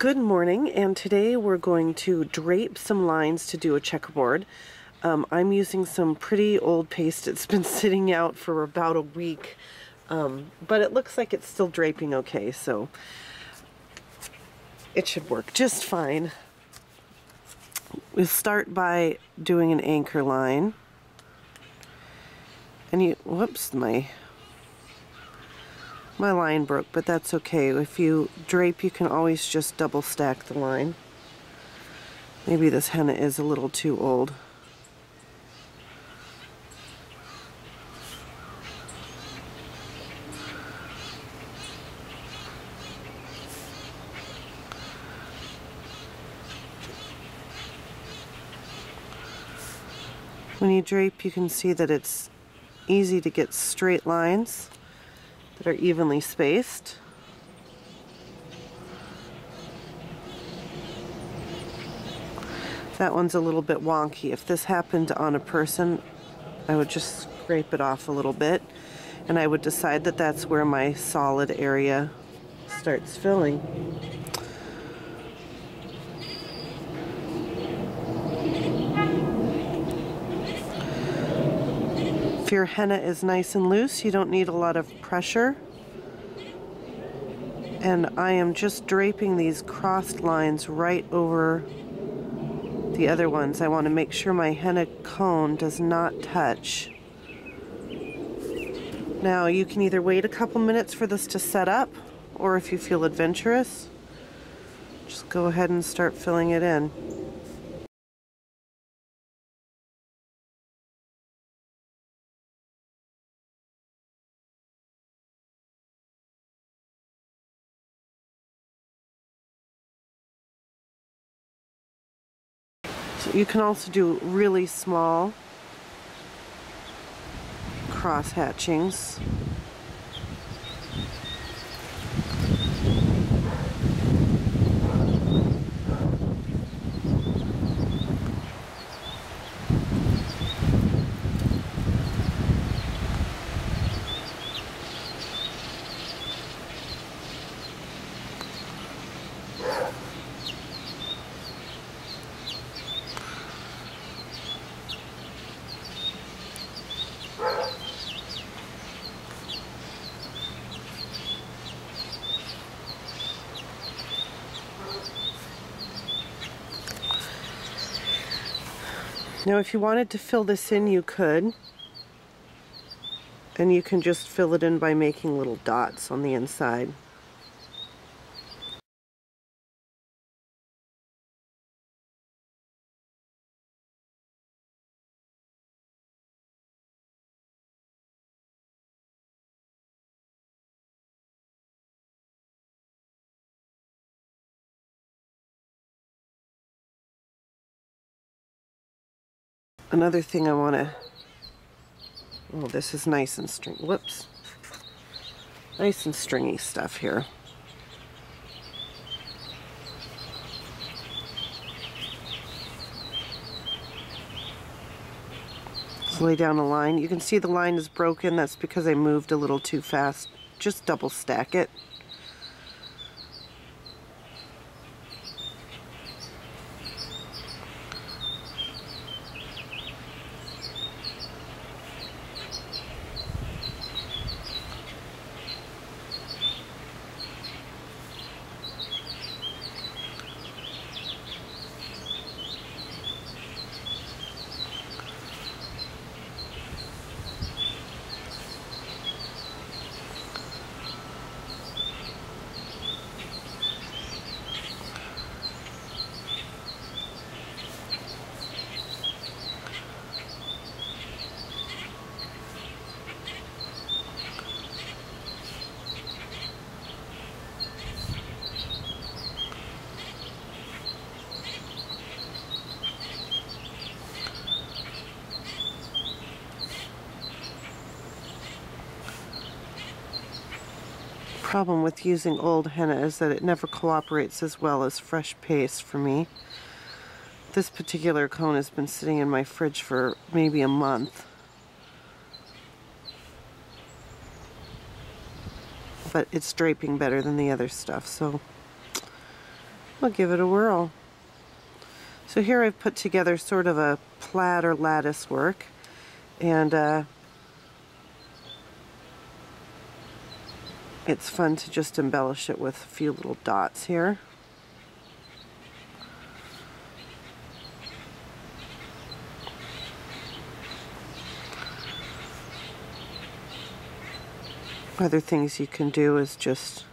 Good morning, and today we're going to drape some lines to do a checkerboard. I'm using some pretty old paste. It's been sitting out for about a week, but it looks like it's still draping okay, so it should work just fine. We'll start by doing an anchor line. And whoops, my line broke, but that's okay. If you drape, you can always just double stack the line. Maybe this henna is a little too old. When you drape, you can see that it's easy to get straight lines that are evenly spaced. That one's a little bit wonky. If this happened on a person, I would just scrape it off a little bit, and I would decide that that's where my solid area starts filling. If your henna is nice and loose, you don't need a lot of pressure. And I am just draping these crossed lines right over the other ones. I want to make sure my henna cone does not touch. Now you can either wait a couple minutes for this to set up, or if you feel adventurous, just go ahead and start filling it in. So you can also do really small cross hatchings. Now if you wanted to fill this in, you could, and you can just fill it in by making little dots on the inside. Another thing I want to, oh, this is nice and stringy, whoops, nice and stringy stuff here. Let's lay down a line. You can see the line is broken. That's because I moved a little too fast. Just double stack it. Problem with using old henna is that it never cooperates as well as fresh paste for me. This particular cone has been sitting in my fridge for maybe a month. But it's draping better than the other stuff, so I'll give it a whirl. So here I've put together sort of a plaid or lattice work, and it's fun to just embellish it with a few little dots here. Other things you can do is just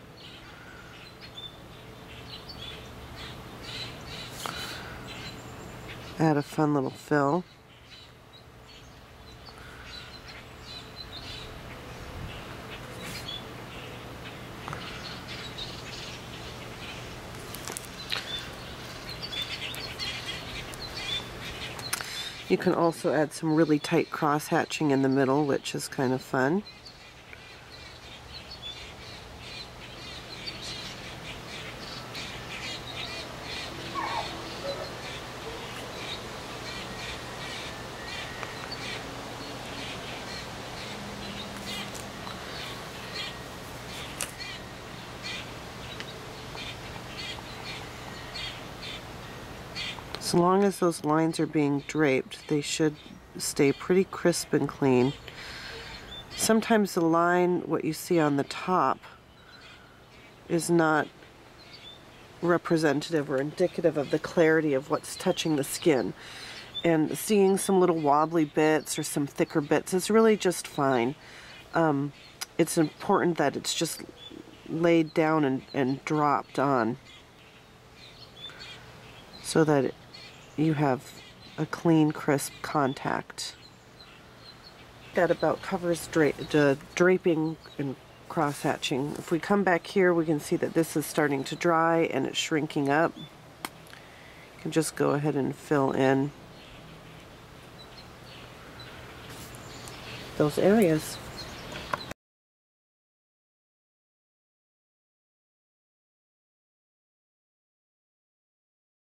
add a fun little fill. You can also add some really tight cross hatching in the middle, which is kind of fun. As long as those lines are being draped, they should stay pretty crisp and clean. Sometimes the line, what you see on the top, is not representative or indicative of the clarity of what's touching the skin. And seeing some little wobbly bits or some thicker bits is really just fine. It's important that it's just laid down and dropped on so that you have a clean, crisp contact. That about covers the draping and cross hatching. If we come back here, we can see that this is starting to dry and it's shrinking up. You can just go ahead and fill in those areas.